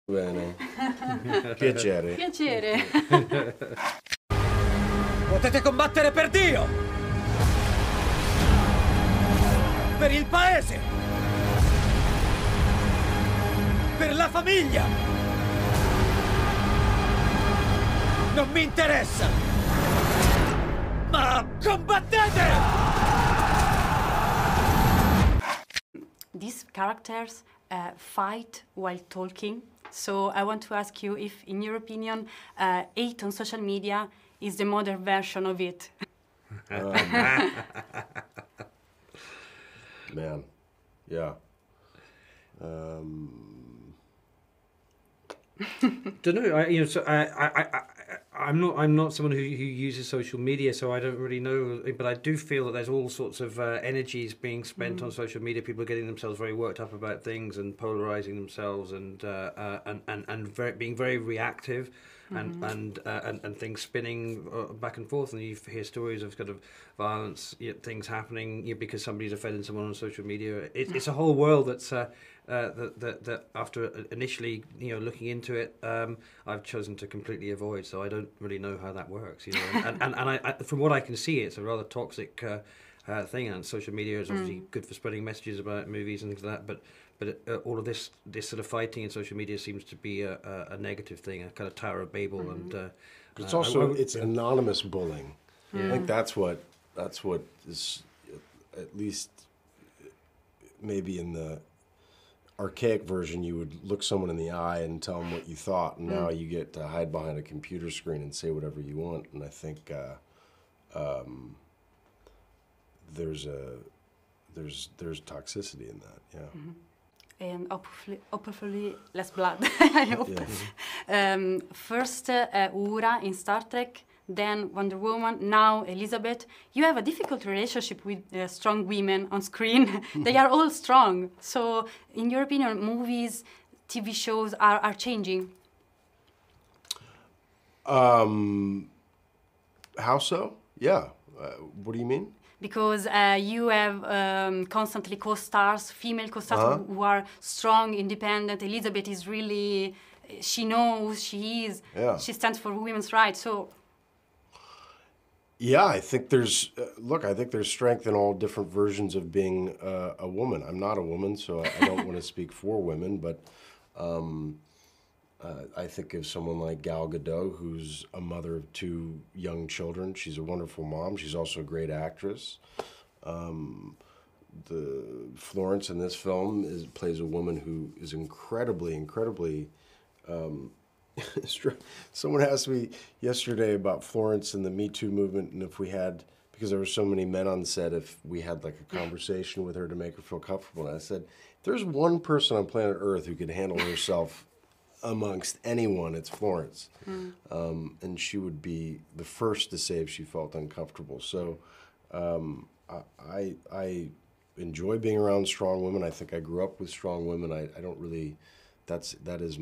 Bene. Piacere. Piacere. Potete combattere per Dio! Per il paese! Per la famiglia! Non mi interessa! Ma combattete! These characters fight while talking. So I want to ask you if, in your opinion, hate on social media is the modern version of it. Man, yeah. Don't know. I'm not someone who uses social media, so I don't really know. But I do feel that there's all sorts of energies being spent on social media. People are getting themselves very worked up about things and polarizing themselves, and being very reactive, and things spinning back and forth. And you hear stories of kind of violence, things happening because somebody's offended someone on social media. It's a whole world that's. That after initially looking into it, I've chosen to completely avoid. So I don't really know how that works. And I from what I can see, it's a rather toxic thing. And social media is obviously good for spreading messages about movies and things like that. But all of this sort of fighting in social media seems to be a negative thing, a kind of Tower of Babel. And it's also it's anonymous bullying. Yeah. I think that's what is, at least maybe in the archaic version, you would look someone in the eye and tell them what you thought, and now you get to hide behind a computer screen and say whatever you want. And I think there's toxicity in that. Yeah. And hopefully less blood. I hope. Yeah. First, Uhura in Star Trek. Then Wonder Woman, now Elizabeth. You have a difficult relationship with strong women on screen. They are all strong. So, in your opinion, movies, TV shows are changing? How so? Yeah. What do you mean? Because you have constantly co-stars, female co-stars who are strong, independent. Elizabeth is really, she knows who she is. Yeah. She stands for women's rights. So. Yeah, I think there's, I think there's strength in all different versions of being a woman. I'm not a woman, so I don't want to speak for women, but I think of someone like Gal Gadot, who's a mother of 2 young children. She's a wonderful mom. She's also a great actress. The Florence in this film plays a woman who is incredibly someone asked me yesterday about Florence and the Me Too movement, and if we had, because there were so many men on set, if we had like a conversation with her to make her feel comfortable. And I said, if there's one person on planet Earth who could handle herself amongst anyone, it's Florence. And she would be the first to say if she felt uncomfortable. So I enjoy being around strong women. I think I grew up with strong women. I don't really, that is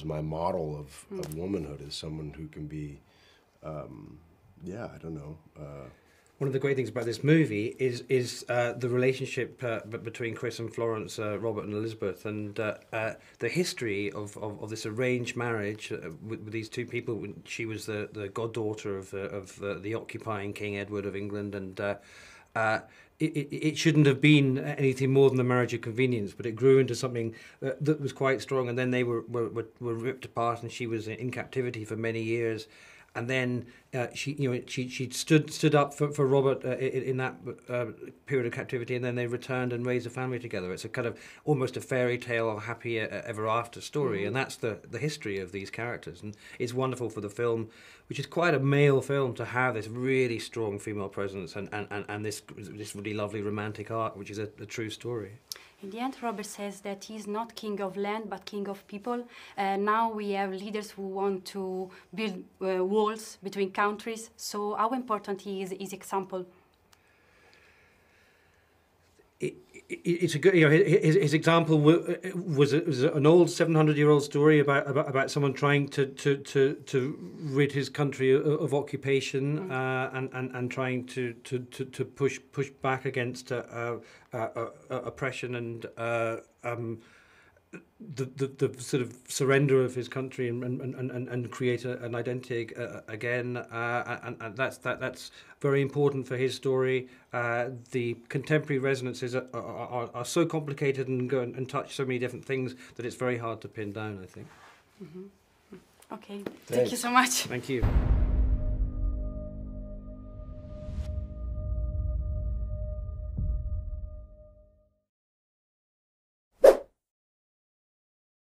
my model of womanhood, is someone who can be, I don't know. One of the great things about this movie is the relationship between Chris and Florence, Robert and Elizabeth, and the history of this arranged marriage with these 2 people. She was the goddaughter of the occupying King Edward of England, and it shouldn't have been anything more than a marriage of convenience, but it grew into something that was quite strong. And then they were ripped apart, and she was in captivity for many years. And then she stood up for Robert in that period of captivity, and then they returned and raised a family together. It's a kind of almost a fairy tale, happy ever after story, and that's the history of these characters. And it's wonderful for the film, which is quite a male film, to have this really strong female presence and this really lovely romantic arc, which is a true story. In the end, Robert says that he's not king of land, but king of people. Now we have leaders who want to build walls between countries. So how important is his example? It's a good, his example was an old 700-year-old story about someone trying to rid his country of occupation and trying to push back against oppression, and the sort of surrender of his country and create an identity again, and that's very important for his story. The contemporary resonances are so complicated and go and touch so many different things that it's very hard to pin down, I think. Okay, thank you so much. Thank you.